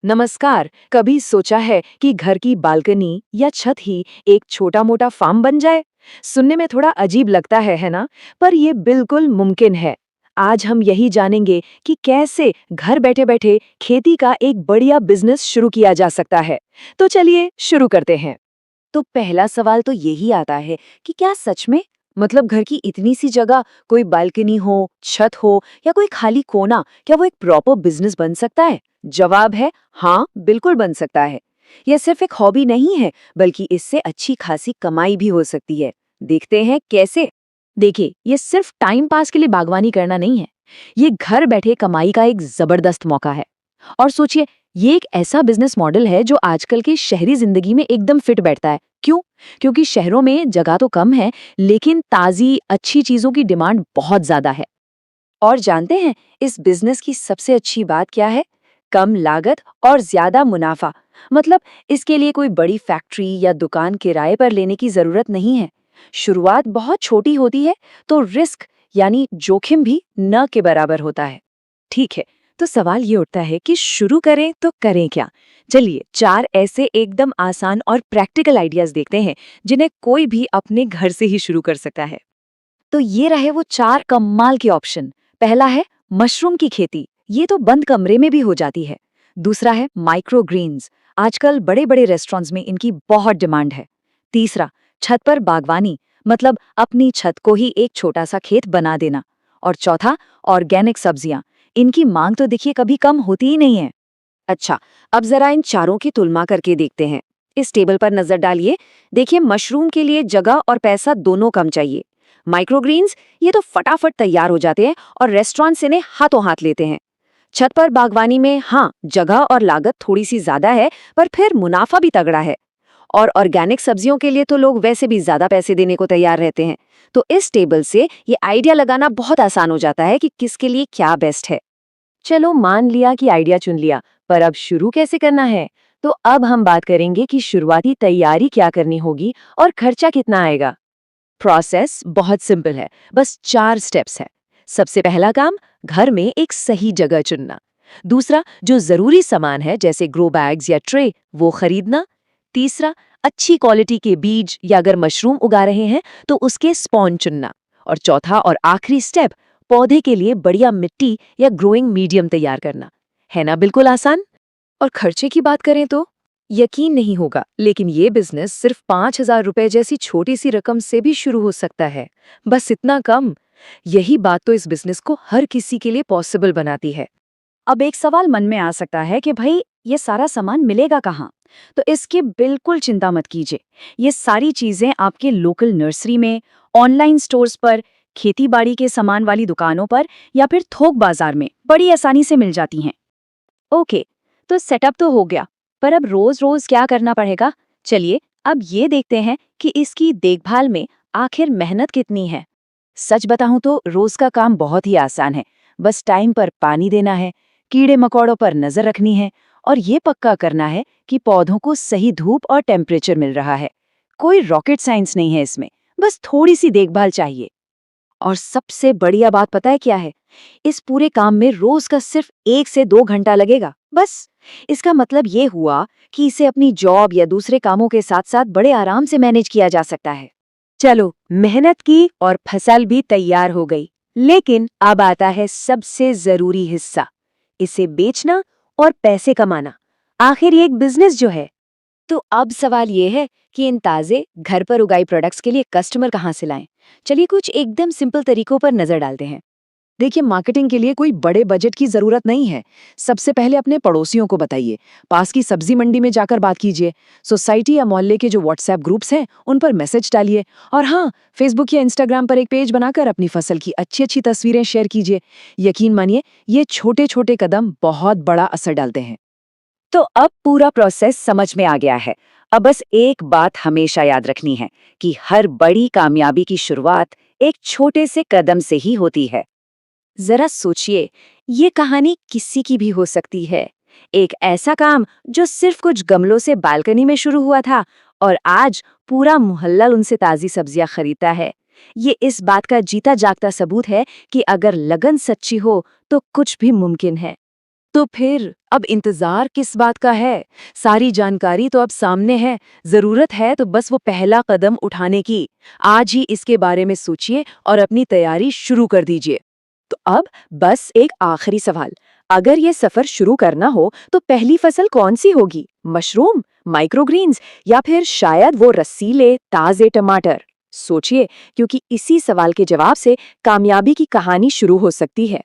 नमस्कार। कभी सोचा है कि घर की बालकनी या छत ही एक छोटा मोटा फार्म बन जाए? सुनने में थोड़ा अजीब लगता है ना? पर ये बिल्कुल मुमकिन है। आज हम यही जानेंगे कि कैसे घर बैठे बैठे खेती का एक बढ़िया बिजनेस शुरू किया जा सकता है। तो चलिए शुरू करते हैं। तो पहला सवाल तो यही आता है कि क्या सच में मतलब घर की इतनी सी जगह, कोई बालकनी हो, छत हो या कोई खाली कोना, क्या वो एक प्रॉपर बिजनेस बन सकता है? जवाब है हाँ, बिल्कुल बन सकता है। यह सिर्फ एक हॉबी नहीं है, बल्कि इससे अच्छी खासी कमाई भी हो सकती है। देखते हैं कैसे। देखिए, ये सिर्फ टाइम पास के लिए बागवानी करना नहीं है। ये घर बैठे कमाई का एक जबरदस्त मौका है। और सोचिए, ये एक ऐसा बिजनेस मॉडल है जो आजकल की शहरी जिंदगी में एकदम फिट बैठता है। क्यों? क्योंकि शहरों में जगह तो कम है, लेकिन ताजी अच्छी चीजों की डिमांड बहुत ज्यादा है। और जानते हैं इस बिजनेस की सबसे अच्छी बात क्या है? कम लागत और ज्यादा मुनाफा। मतलब इसके लिए कोई बड़ी फैक्ट्री या दुकान किराए पर लेने की जरूरत नहीं है। शुरुआत बहुत छोटी होती है, तो रिस्क यानी जोखिम भी न के बराबर होता है। ठीक है, तो सवाल ये उठता है कि शुरू करें तो करें क्या? चलिए, 4 ऐसे एकदम आसान और प्रैक्टिकल आइडियाज देखते हैं जिन्हें कोई भी अपने घर से ही शुरू कर सकता है। तो ये रहे वो 4 कमाल के ऑप्शन। पहला है मशरूम की खेती। ये तो बंद कमरे में भी हो जाती है। दूसरा है माइक्रो ग्रीन्स। आजकल बड़े बड़े रेस्टोरेंट्स में इनकी बहुत डिमांड है। तीसरा, छत पर बागवानी, मतलब अपनी छत को ही एक छोटा सा खेत बना देना। और चौथा, ऑर्गेनिक सब्जियां। इनकी मांग तो देखिए कभी कम होती ही नहीं है। अच्छा, अब जरा इन चारों की तुलना करके देखते हैं। इस टेबल पर नजर डालिए। देखिए, मशरूम के लिए जगह और पैसा दोनों कम चाहिए। माइक्रोग्रीन्स ये तो फटाफट तैयार हो जाते हैं और रेस्टोरेंट्स इन्हें हाथों हाथ लेते हैं। छत पर बागवानी में हाँ, जगह और लागत थोड़ी सी ज्यादा है, पर फिर मुनाफा भी तगड़ा है। और ऑर्गेनिक सब्जियों के लिए तो लोग वैसे भी ज्यादा पैसे देने को तैयार रहते हैं। तो इस टेबल से ये आइडिया लगाना बहुत आसान हो जाता है कि किसके लिए क्या बेस्ट है। चलो, मान लिया कि आइडिया चुन लिया, पर अब शुरू कैसे करना है? तो अब हम बात करेंगे कि शुरुआती तैयारी क्या करनी होगी और खर्चा कितना आएगा। प्रोसेस बहुत सिंपल है, बस 4 स्टेप्स है। सबसे पहला काम, घर में एक सही जगह चुनना। दूसरा, जो जरूरी सामान है जैसे ग्रो बैग्स या ट्रे, वो खरीदना। तीसरा, अच्छी क्वालिटी के बीज या अगर मशरूम उगा रहे हैं तो उसके स्पॉन चुनना। और चौथा और आखिरी स्टेप, पौधे के लिए बढ़िया मिट्टी या ग्रोइंग मीडियम तैयार करना। है ना बिल्कुल आसान? और खर्चे की बात करें तो यकीन नहीं होगा, लेकिन ये बिजनेस सिर्फ 5,000 रुपए जैसी छोटी सी रकम से भी शुरू हो सकता है। बस इतना कम। यही बात तो इस बिजनेस को हर किसी के लिए पॉसिबल बनाती है। अब एक सवाल मन में आ सकता है कि भाई ये सारा सामान मिलेगा कहाँ? तो इसकी बिल्कुल चिंता मत कीजिए। ये सारी चीजें आपके लोकल नर्सरी में, ऑनलाइन स्टोर्स पर, खेती-बाड़ी के सामान वाली दुकानों पर या फिर थोक बाजार में बड़ी आसानी से मिल जाती हैं। ओके, तो सेटअप तो हो गया, पर अब रोज रोज क्या करना पड़ेगा? चलिए, अब ये देखते हैं कि इसकी देखभाल में आखिर मेहनत कितनी है। सच बताऊं तो रोज का काम बहुत ही आसान है। बस टाइम पर पानी देना है, कीड़े मकोड़ों पर नजर रखनी है और ये पक्का करना है कि पौधों को सही धूप और टेम्परेचर मिल रहा है। कोई रॉकेट साइंस नहीं है इसमें, बस थोड़ी सी देखभाल चाहिए। और सबसे बढ़िया बात पता है क्या है? इस पूरे काम में रोज का सिर्फ 1 से 2 घंटा लगेगा, बस। इसका मतलब ये हुआ कि इसे अपनी जॉब या दूसरे कामों के साथ साथ बड़े आराम से मैनेज किया जा सकता है। चलो, मेहनत की और फसल भी तैयार हो गई, लेकिन अब आता है सबसे जरूरी हिस्सा, इसे बेचना और पैसे कमाना। आखिर ये एक बिजनेस जो है। तो अब सवाल ये है कि इन ताजे घर पर उगाई प्रोडक्ट्स के लिए कस्टमर कहाँ से लाएं? चलिए कुछ एकदम सिंपल तरीकों पर नजर डालते हैं। देखिए, मार्केटिंग के लिए कोई बड़े बजट की जरूरत नहीं है। सबसे पहले अपने पड़ोसियों को बताइए, पास की सब्जी मंडी में जाकर बात कीजिए, सोसाइटी या मोहल्ले के जो व्हाट्सएप ग्रुप्स हैं उन पर मैसेज डालिए, और हाँ, फेसबुक या इंस्टाग्राम पर एक पेज बनाकर अपनी फसल की अच्छी अच्छी तस्वीरें शेयर कीजिए। यकीन मानिए, ये छोटे छोटे कदम बहुत बड़ा असर डालते हैं। तो अब पूरा प्रोसेस समझ में आ गया है। अब बस एक बात हमेशा याद रखनी है कि हर बड़ी कामयाबी की शुरुआत एक छोटे से कदम से ही होती है। जरा सोचिए, ये कहानी किसी की भी हो सकती है। एक ऐसा काम जो सिर्फ कुछ गमलों से बालकनी में शुरू हुआ था और आज पूरा मोहल्ला उनसे ताजी सब्जियां खरीदता है। ये इस बात का जीता जागता सबूत है कि अगर लगन सच्ची हो तो कुछ भी मुमकिन है। तो फिर अब इंतजार किस बात का है? सारी जानकारी तो अब सामने है, जरूरत है तो बस वो पहला कदम उठाने की। आज ही इसके बारे में सोचिए और अपनी तैयारी शुरू कर दीजिए। तो अब बस एक आखिरी सवाल, अगर ये सफर शुरू करना हो तो पहली फसल कौन सी होगी? मशरूम, माइक्रोग्रीन्स या फिर शायद वो रसीले ताजे टमाटर? सोचिए, क्योंकि इसी सवाल के जवाब से कामयाबी की कहानी शुरू हो सकती है।